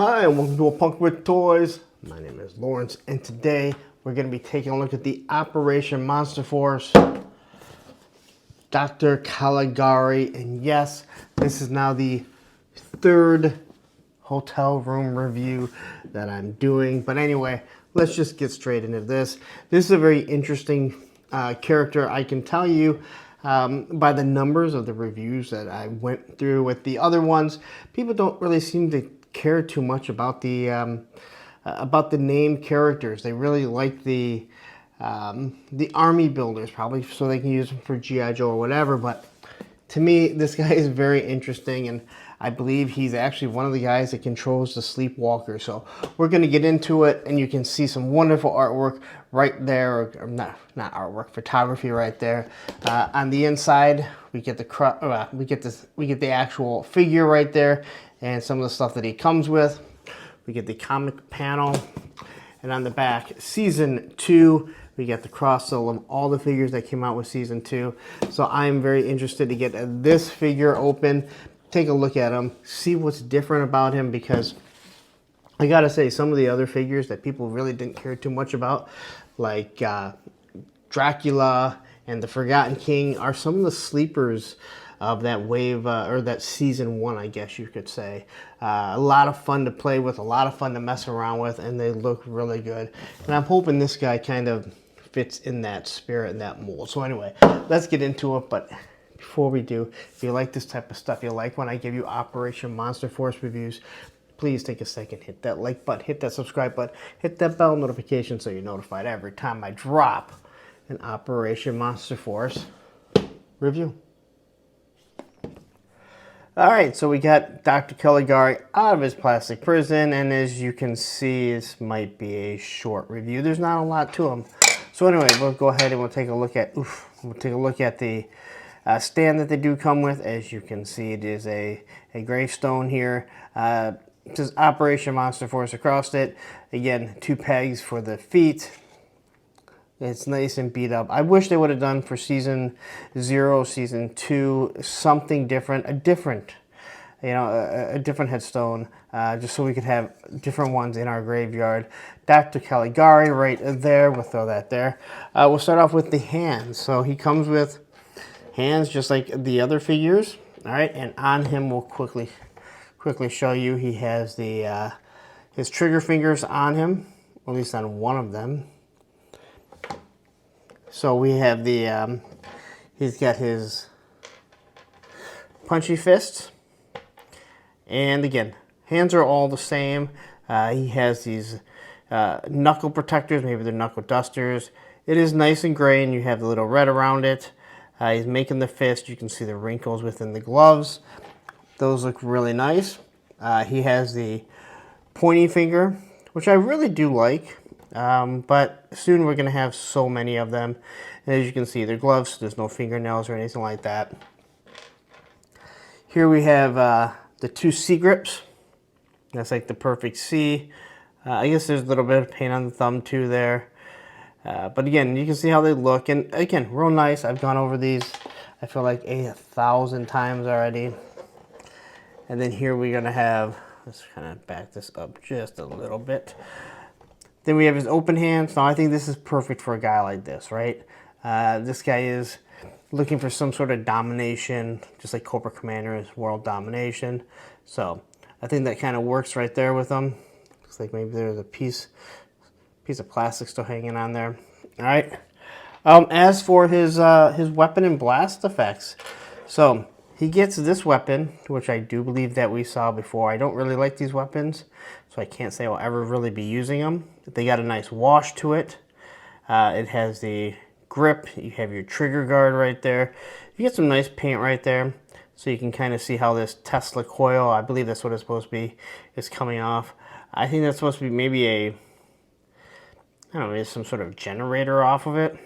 Hi, and welcome to A Punk with Toys. My name is Lawrence, and today we're going to be taking a look at the Operation Monster Force Doctor Caligari. And yes, this is now the third hotel room review that I'm doing. But anyway, let's just get straight into this. This is a very interesting character. I can tell you by the numbers of the reviews that I went through with the other ones, people don't really seem to care too much about the name characters. They really like the army builders, probably so they can use them for G.I. Joe or whatever. But to me, this guy is very interesting, and I believe he's actually one of the guys that controls the Sleepwalker. So we're going to get into it, and you can see some wonderful artwork right there, or not artwork, photography right there. On the inside, we get the actual figure right there, and some of the stuff that he comes with. We get the comic panel, and on the back, Season 2, we get the cross-sell of all the figures that came out with Season 2. So I'm very interested to get this figure open, take a look at him, see what's different about him, because I gotta say, some of the other figures that people really didn't care too much about, like Dracula and the Forgotten King, are some of the sleepers of that wave, or that Season 1, I guess you could say. A lot of fun to play with, a lot of fun to mess around with, and they look really good. And I'm hoping this guy kind of fits in that spirit and that mold. So anyway, let's get into it. But before we do, if you like this type of stuff, you like when I give you Operation Monster Force reviews, please take a second, hit that like button, hit that subscribe button, hit that bell notification so you're notified every time I drop an Operation Monster Force review. Alright, so we got Dr. Caligari out of his plastic prison, and as you can see, this might be a short review. There's not a lot to him. So anyway, we'll go ahead and we'll take a look at the stand that they do come with. As you can see, it is a gravestone here. It says Operation Monster Force across it. Again, 2 pegs for the feet. It's nice and beat up. I wish they would have done for Season 0, Season 2, something different, a different headstone, just so we could have different ones in our graveyard. Dr. Caligari right there, we'll throw that there. We'll start off with the hands. So he comes with hands just like the other figures. All right, and on him we'll quickly show you, he has the his trigger fingers on him, at least on one of them. So we have the, he's got his punchy fists, and again, hands are all the same. He has these knuckle protectors, maybe they're knuckle dusters. It is nice and gray, and you have the little red around it. He's making the fist. You can see the wrinkles within the gloves. Those look really nice. He has the pointy finger, which I really do like. But soon we're going to have so many of them. And as you can see, they're gloves, so there's no fingernails or anything like that. Here we have the 2 C grips. That's like the perfect C. I guess there's a little bit of paint on the thumb too there. But again, you can see how they look. And again, real nice. I've gone over these, I feel like 1,000 times already. And then here we're going to have, let's kind of back this up just a little bit. Then we have his open hands. Now I think this is perfect for a guy like this, right? This guy is looking for some sort of domination, just like Cobra Commander is world domination. So I think that kind of works right there with him. Looks like maybe there's a piece of plastic still hanging on there. All right. As for his weapon and blast effects, so he gets this weapon, which I do believe that we saw before. I don't really like these weapons, so I can't say I'll ever really be using them. They got a nice wash to it. It has the grip. You have your trigger guard right there. You get some nice paint right there, so you can kind of see how this Tesla coil, I believe that's what it's supposed to be, is coming off. I think that's supposed to be maybe I don't know, some sort of generator off of it.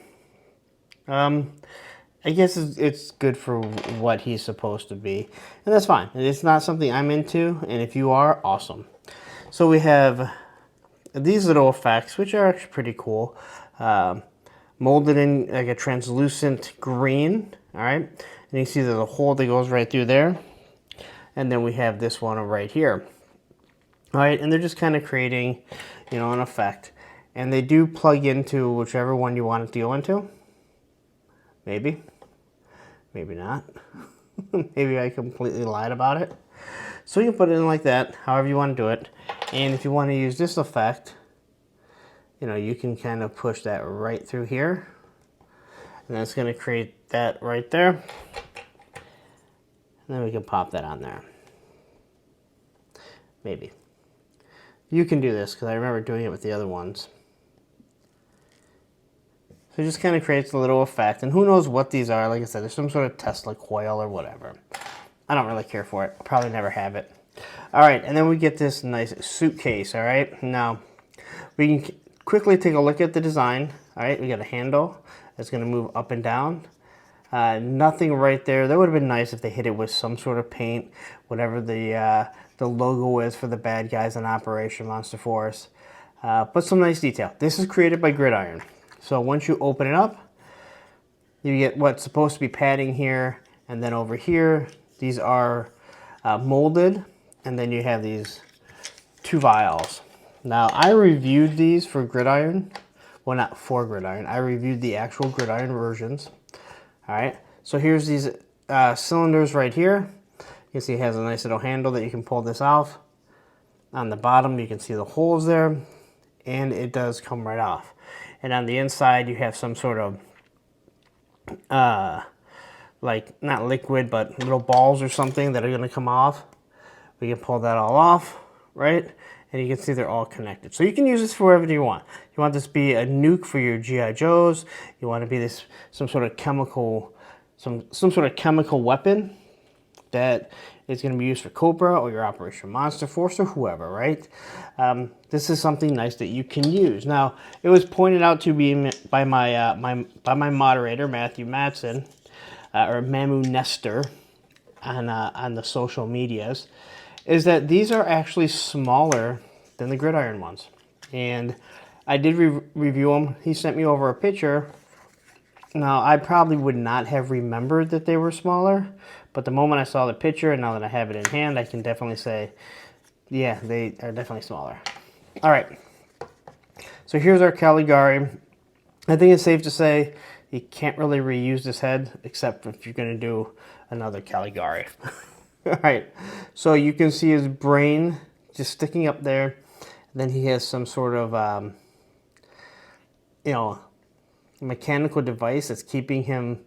I guess it's good for what he's supposed to be, and that's fine. It's not something I'm into, and if you are, awesome. So we have these little effects, which are actually pretty cool. Molded in like a translucent green, all right? And you see there's a hole that goes right through there. And then we have this one right here. All right, and they're just kind of creating, you know, an effect. And they do plug into whichever one you want it to go into. Maybe. Maybe not. Maybe I completely lied about it. So you can put it in like that, however you want to do it. And if you want to use this effect, you know, you can kind of push that right through here. And that's going to create that right there. And then we can pop that on there. Maybe. You can do this because I remember doing it with the other ones. So it just kind of creates a little effect. And who knows what these are. Like I said, there's some sort of Tesla coil or whatever. I don't really care for it. I'll probably never have it. All right, and then we get this nice suitcase, all right? Now, we can quickly take a look at the design. All right, we got a handle that's going to move up and down. Nothing right there. That would have been nice if they hit it with some sort of paint, whatever the logo is for the bad guys in Operation Monster Force. But some nice detail. This is created by Gridiron. So once you open it up, you get what's supposed to be padding here, and then over here, these are molded, and then you have these 2 vials. Now, I reviewed these for Gridiron. Well, not for Gridiron. I reviewed the actual Gridiron versions. All right, so here's these cylinders right here. You can see it has a nice little handle that you can pull this off. On the bottom, you can see the holes there, and it does come right off. And on the inside, you have some sort of, like, not liquid, but little balls or something that are going to come off. We can pull that all off, right? And you can see they're all connected. So you can use this for whatever you want. You want this to be a nuke for your G.I. Joes. You want to be this some sort of chemical weapon that is going to be used for Cobra or your Operation Monster Force or whoever, right? This is something nice that you can use. Now, it was pointed out to me by my moderator, Matthew Matson, or Mamu Nestor, on the social medias, is that these are actually smaller than the Gridiron ones. And I did review them. He sent me over a picture. Now, I probably would not have remembered that they were smaller, but the moment I saw the picture, and now that I have it in hand, I can definitely say, yeah, they are definitely smaller. All right, so here's our Caligari. I think it's safe to say you can't really reuse this head, except if you're going to do another Caligari. All right, so you can see his brain just sticking up there. Then he has some sort of, you know, mechanical device that's keeping him,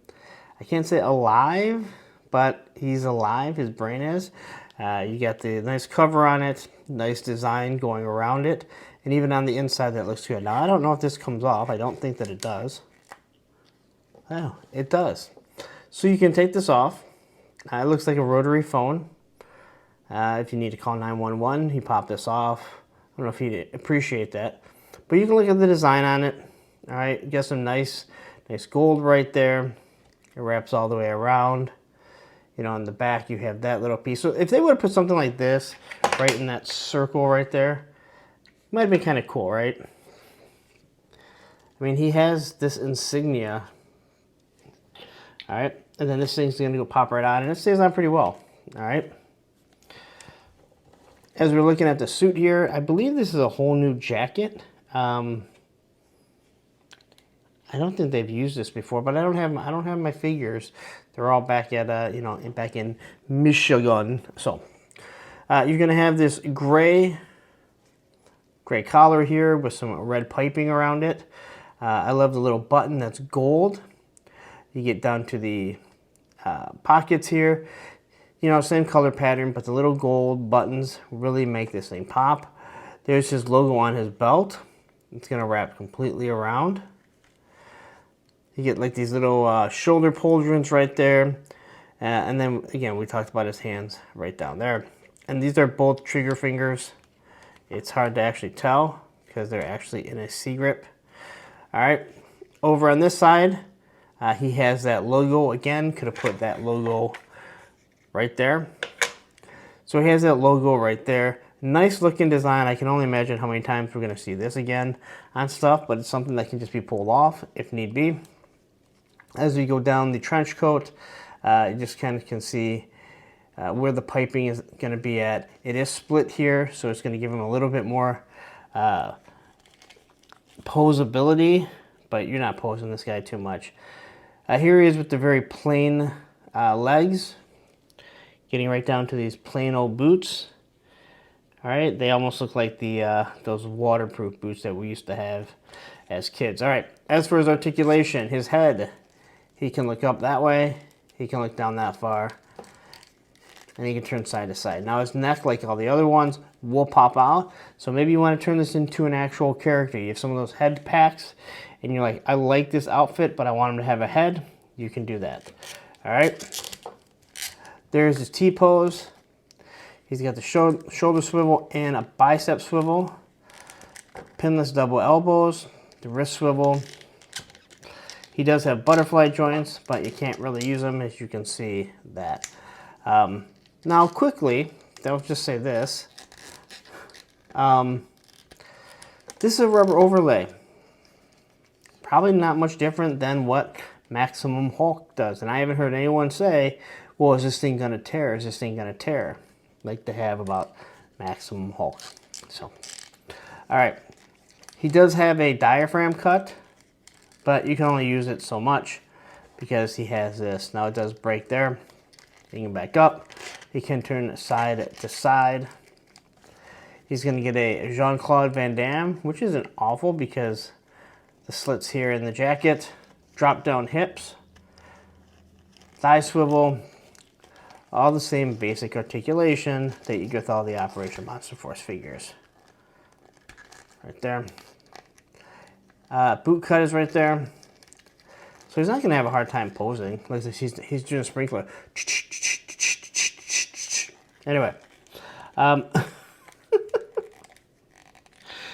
I can't say alive, but he's alive, his brain is. You got the nice cover on it, nice design going around it, and even on the inside that looks good. Now, I don't know if this comes off. I don't think that it does. Oh, it does. So you can take this off. It looks like a rotary phone. If you need to call 911, you pop this off. I don't know if you'd appreciate that. But you can look at the design on it. All right, you got some nice gold right there. It wraps all the way around. You know, on the back, you have that little piece. So if they would have put something like this right in that circle right there, it might have been kind of cool, right? I mean, he has this insignia. All right, and then this thing's going to go pop right on, and it stays on pretty well. All right. As we're looking at the suit here, I believe this is a whole new jacket. I don't think they've used this before, but I don't have my figures. They're all back at you know, back in Michigan. So you're gonna have this gray collar here with some red piping around it. I love the little button that's gold. You get down to the pockets here. You know, same color pattern, but the little gold buttons really make this thing pop. There's his logo on his belt. It's gonna wrap completely around. You get like these little shoulder pauldrons right there. And then, again, we talked about his hands right down there. And these are both trigger fingers. It's hard to actually tell because they're actually in a C-grip. All right, over on this side, he has that logo. Again, could have put that logo right there. So he has that logo right there. Nice looking design. I can only imagine how many times we're gonna see this again on stuff, but it's something that can just be pulled off if need be. As we go down the trench coat, you just kind of can see where the piping is going to be at. It is split here, so it's going to give him a little bit more posability, but you're not posing this guy too much. Here he is with the very plain legs, getting right down to these plain old boots. All right, they almost look like the those waterproof boots that we used to have as kids. All right, as for his articulation, his head, he can look up that way, he can look down that far, and he can turn side to side. Now his neck, like all the other ones, will pop out. So maybe you want to turn this into an actual character. You have some of those head packs, and you're like, I like this outfit, but I want him to have a head. You can do that. All right. There's his T-pose. He's got the shoulder swivel and a bicep swivel. Pinless double elbows. The wrist swivel. He does have butterfly joints, but you can't really use them, as you can see that. Now, quickly, I'll just say this. This is a rubber overlay. Probably not much different than what Maximum Hulk does. And I haven't heard anyone say, well, is this thing going to tear? Is this thing going to tear? Like they have about Maximum Hulk. So, all right. He does have a diaphragm cut, but you can only use it so much because he has this. Now it does break there. He can back up. He can turn side to side. He's going to get a Jean-Claude Van Damme, which isn't awful because the slits here in the jacket, drop down hips, thigh swivel, all the same basic articulation that you get with all the Operation Monster Force figures. Right there. Boot cut is right there. So he's not going to have a hard time posing. Like he's doing a sprinkler. Anyway.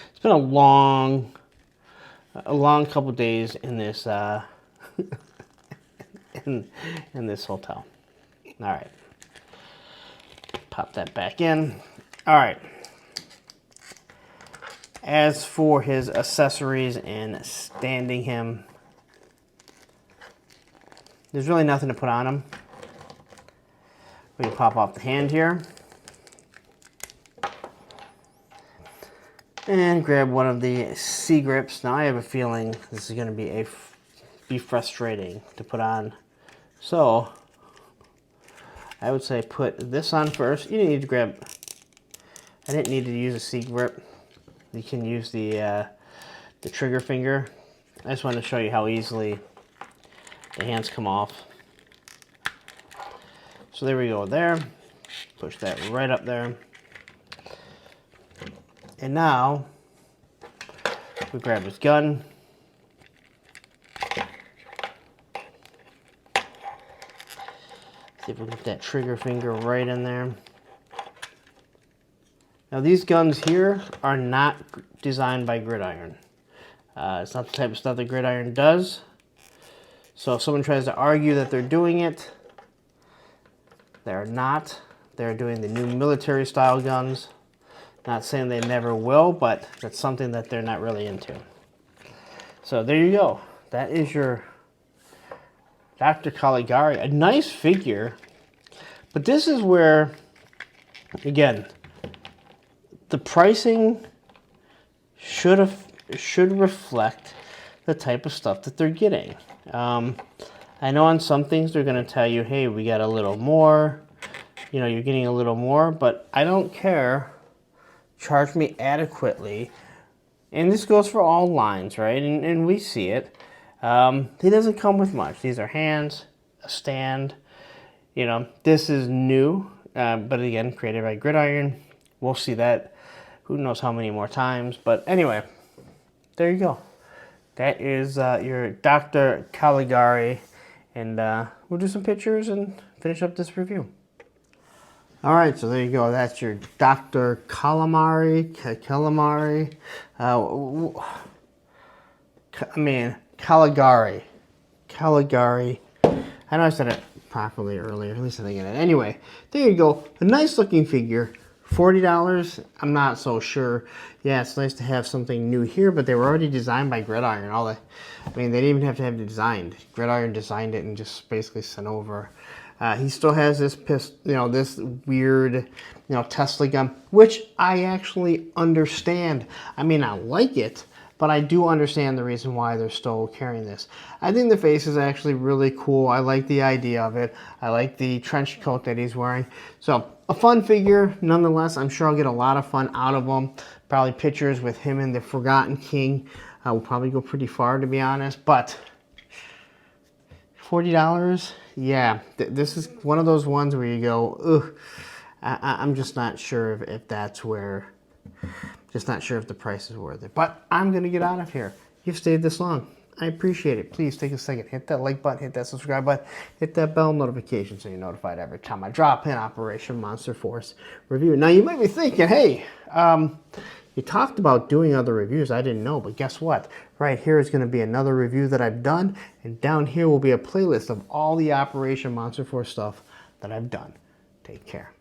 It's been a long couple days in this in this hotel. All right. Pop that back in. All right. As for his accessories and standing him, there's really nothing to put on him. We can pop off the hand here. And grab one of the C-grips. Now I have a feeling this is going to be frustrating to put on. So I would say put this on first. You didn't need to grab, I didn't need to use a C-grip. You can use the trigger finger. I just wanted to show you how easily the hands come off. So there we go there. Push that right up there. And now we grab his gun. See if we can get that trigger finger right in there. Now these guns here are not designed by Gridiron. It's not the type of stuff that Gridiron does. So if someone tries to argue that they're doing it, they're not. They're doing the new military style guns. Not saying they never will, but that's something that they're not really into. So there you go. That is your Doctor Caligari. A nice figure. But this is where, again, the pricing should reflect the type of stuff that they're getting. I know on some things they're going to tell you, hey, we got a little more. You know, you're getting a little more, but I don't care. Charge me adequately. And this goes for all lines, right? And we see it. He doesn't come with much. These are hands, a stand. You know, this is new, but again, created by Gridiron. We'll see that who knows how many more times. But anyway, there you go. That is your Doctor Caligari. And we'll do some pictures and finish up this review. All right, so there you go. That's your Doctor Caligari. Caligari. Caligari. I know I said it properly earlier. At least I think it. Anyway, there you go. A nice looking figure. $40. I'm not so sure. Yeah, it's nice to have something new here, but they were already designed by Gridiron. They didn't even have to have it designed. Gridiron designed it and just basically sent over. He still has this this weird, Tesla gun, which I actually understand. I mean, I like it, but I do understand the reason why they're still carrying this. I think the face is actually really cool. I like the idea of it. I like the trench coat that he's wearing. So a fun figure, nonetheless. I'm sure I'll get a lot of fun out of him. Probably pictures with him and the Forgotten King will probably go pretty far, to be honest. But $40, yeah, this is one of those ones where you go, ugh, I'm just not sure if that's where, just not sure if the price is worth it. But I'm going to get out of here. You've stayed this long. I appreciate it. Please take a second, hit that like button, hit that subscribe button, hit that bell notification so you're notified every time I drop an Operation Monster Force review. Now, you might be thinking, hey, you talked about doing other reviews. I didn't know, but guess what? Right here is going to be another review that I've done, and down here will be a playlist of all the Operation Monster Force stuff that I've done. Take care.